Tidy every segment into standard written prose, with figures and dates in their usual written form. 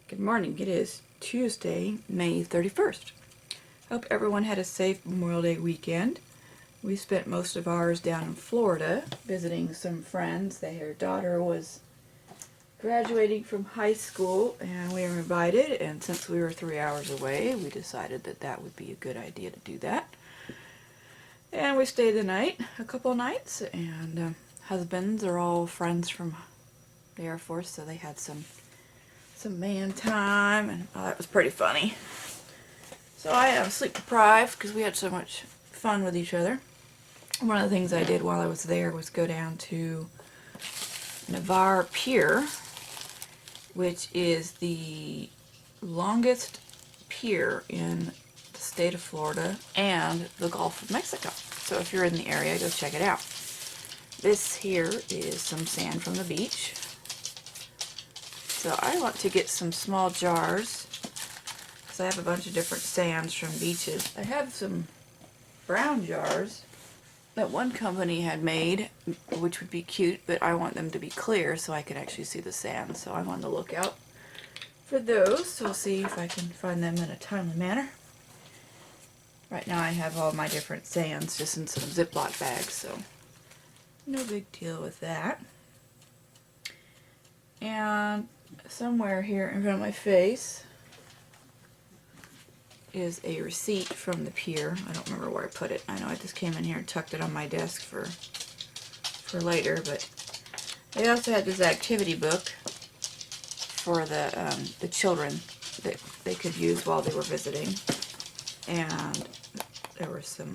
Good morning. It is Tuesday, May 31st. Hope everyone had a safe Memorial Day weekend. We spent most of ours down in Florida visiting some friends. Their daughter was graduating from high school and we were invited, and since we were 3 hours away, we decided that that would be a good idea to do that. And we stayed the night, a couple of nights, and husbands are all friends from the Air Force, so they had some man time, and that was pretty funny. So I am sleep deprived because we had so much fun with each other. One of the things I did while I was there was go down to Navarre Pier, which is the longest pier in the state of Florida and the Gulf of Mexico. So if you're in the area, go check it out. This here is some sand from the beach. So I want to get some small jars because I have a bunch of different sands from beaches. I have some brown jars that one company had made, which would be cute, but I want them to be clear so I can actually see the sand. So I'm on the lookout for those. So I'll see if I can find them in a timely manner. Right now I have all my different sands just in some Ziploc bags, so no big deal with that. And somewhere here in front of my face is a receipt from the pier. I don't remember where I put it. I know I just came in here and tucked it on my desk for later, but they also had this activity book for the children that they could use while they were visiting, and there was some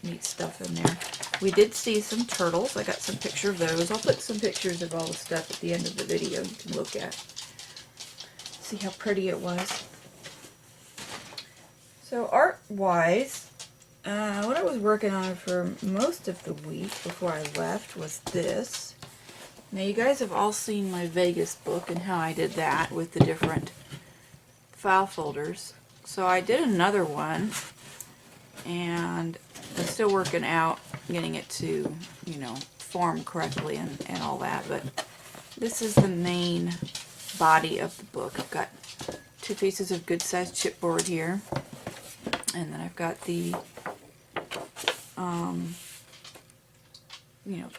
neat stuff in there. We did see some turtles. I got some picture of those. I'll put some pictures of all the stuff at the end of the video you can look at. See how pretty it was. So art-wise, what I was working on for most of the week before I left was this. Now you guys have all seen my Vegas book and how I did that with the different file folders. So I did another one, and I'm still working out getting it to, form correctly and all that, but this is the main body of the book. I've got 2 pieces of good sized chipboard here, and then I've got the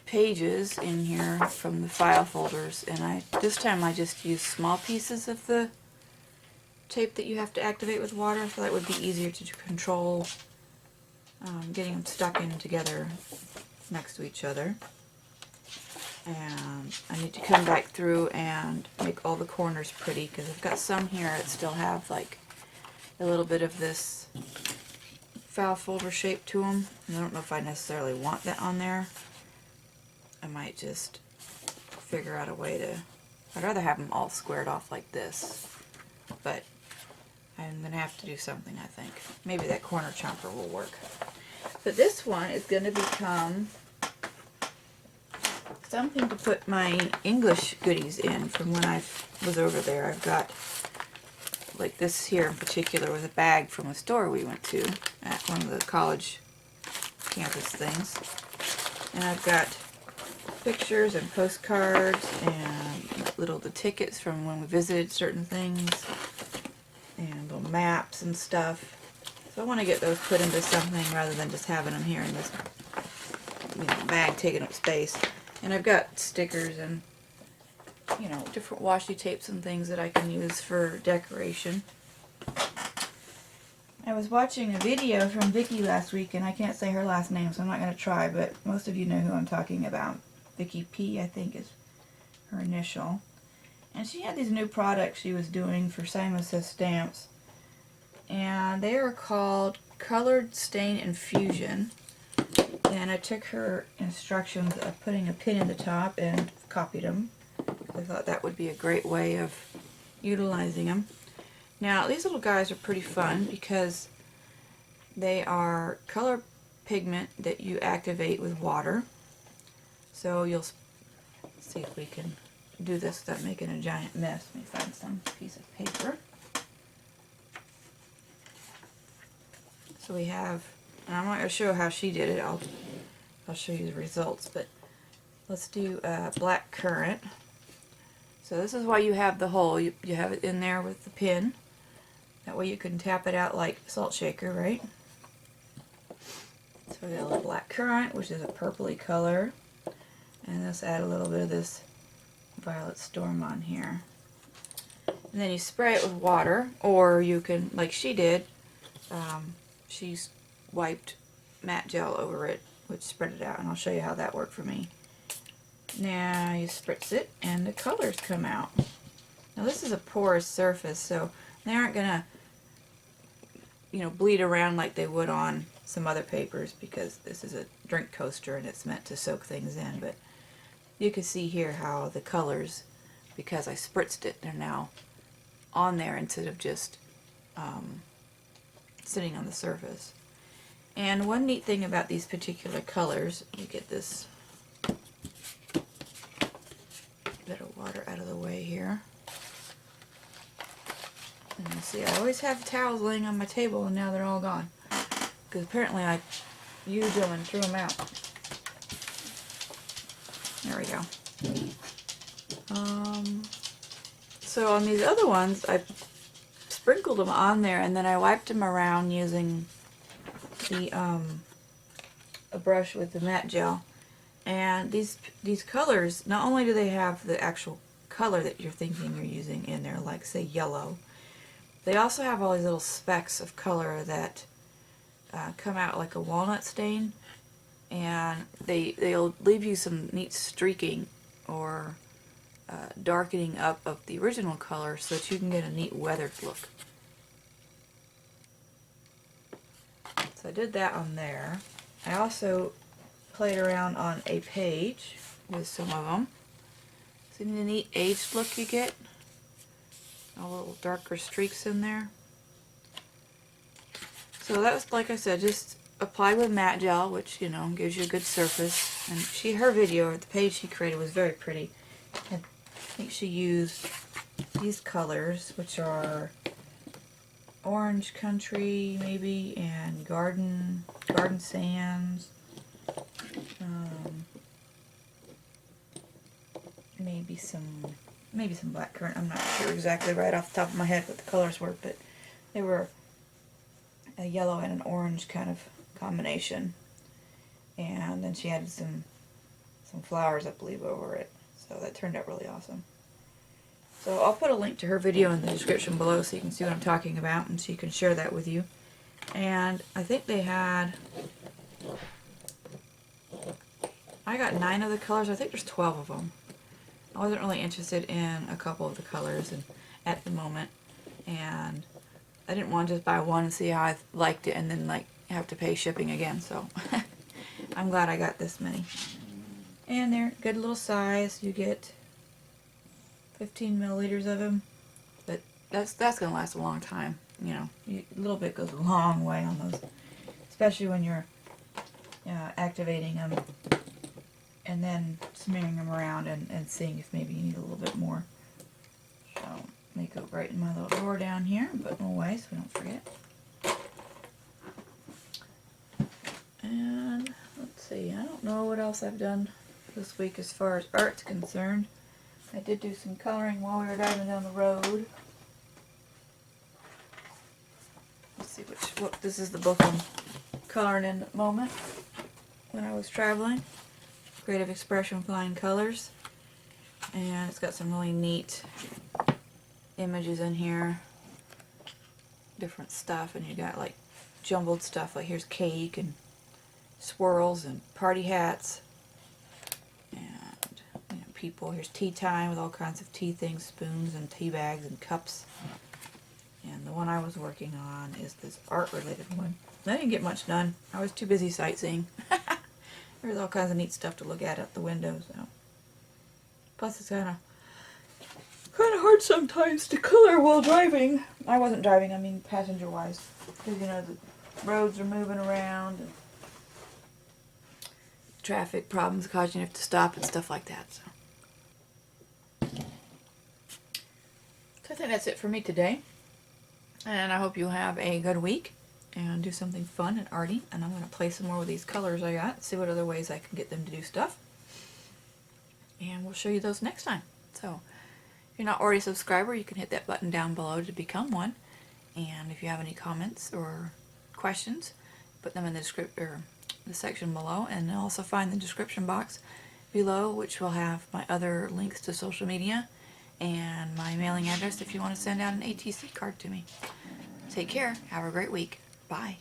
pages in here from the file folders, and this time I just used small pieces of the tape that you have to activate with water, so that would be easier to control getting them stuck in together next to each other. And I need to come back through and make all the corners pretty, because I've got some here that still have like a little bit of this file folder shape to them, and I don't know if I necessarily want that on there. I might just figure out a way to, I'd rather have them all squared off like this, but I'm going to have to do something, I think. Maybe that corner chomper will work. But this one is going to become something to put my English goodies in from when I was over there. I've got, like this here in particular, was a bag from a store we went to at one of the college campus things. And I've got pictures and postcards and the tickets from when we visited certain things, and little maps and stuff. So I want to get those put into something rather than just having them here in this bag taking up space. And I've got stickers and different washi tapes and things that I can use for decoration. I was watching a video from Vicky last week, and I can't say her last name, so I'm not going to try, but most of you know who I'm talking about. Vicky P, I think, is her initial. And she had these new products she was doing for Simon Says Stamps, and they are called Colored Stain Infusion. And I took her instructions of putting a pin in the top and copied them. I thought that would be a great way of utilizing them. Now, these little guys are pretty fun because they are color pigment that you activate with water. So you'll see if we can do this without making a giant mess. Let me find some piece of paper. So we have, and I'm not going to show how she did it. I'll show you the results, but let's do black currant. So So this is why you have the hole. You have it in there with the pin. That way you can tap it out like salt shaker, right? So we got a little black currant, which is a purpley color. And let's add a little bit of this violet storm on here. And then you spray it with water, or you can, like she did, she's wiped matte gel over it, which spread it out, and I'll show you how that worked for me. Now you spritz it, and the colors come out. Now this is a porous surface, so they aren't gonna, bleed around like they would on some other papers, because this is a drink coaster and it's meant to soak things in. But you can see here how the colors, because I spritzed it, they're now on there instead of just sitting on the surface. And one neat thing about these particular colors, you get this bit of water out of the way here. And you see, I always have towels laying on my table, and now they're all gone. Because apparently I used them and threw them out. There we go. So on these other ones, I sprinkled them on there, and then I wiped them around using the a brush with the matte gel. And these colors, not only do they have the actual color that you're thinking you're using in there, like say yellow, they also have all these little specks of color that come out like a walnut stain, and they'll leave you some neat streaking or darkening up of the original color so that you can get a neat weathered look. So I did that on there. I also played around on a page with some of them. See the neat aged look you get? A little darker streaks in there. So that was, like I said, just apply with matte gel, which, gives you a good surface. And her video, or the page she created, was very pretty. I think she used these colors, which are Orange Country, maybe, and Garden Sands. Maybe some black currant. I'm not sure exactly right off the top of my head what the colors were, but they were a yellow and an orange kind of combination. And then she added some flowers, I believe, over it. So that turned out really awesome. So I'll put a link to her video in the description below so you can see what I'm talking about, and she can share that with you. And I think they had, I got 9 of the colors. I think there's 12 of them. I wasn't really interested in a couple of the colors at the moment, and I didn't want to just buy one and see how I liked it and then have to pay shipping again. So I'm glad I got this many. And they're good little size. You get 15 milliliters of them, but that's gonna last a long time. A little bit goes a long way on those, especially when you're activating them and then smearing them around and seeing if maybe you need a little bit more. So they go right in my little drawer down here and put them away so we don't forget. And let's see, I don't know what else I've done this week as far as art's concerned. I did do some coloring while we were driving down the road. Let's see this is the book I'm coloring in at the moment when I was traveling. Creative Expression Flying Colors. And it's got some really neat images in here. Different stuff, and you got like jumbled stuff, like here's cake and swirls and party hats. And people, here's tea time with all kinds of tea things, spoons and tea bags and cups. And the one I was working on is this art related one. I didn't get much done. I was too busy sightseeing. There's all kinds of neat stuff to look at out the window. So. Plus it's kind of hard sometimes to color while driving. I wasn't driving, I mean passenger wise. Because the roads are moving around and traffic problems cause you to have to stop and stuff like that. So I think that's it for me today. And I hope you have a good week and do something fun and arty. And I'm going to play some more with these colors I got, see what other ways I can get them to do stuff. And we'll show you those next time. So you're not already a subscriber, you can hit that button down below to become one. And if you have any comments or questions, put them in the section below, and also find the description box below, which will have my other links to social media and my mailing address if you want to send out an ATC card to me. Take care. Have a great week. Bye.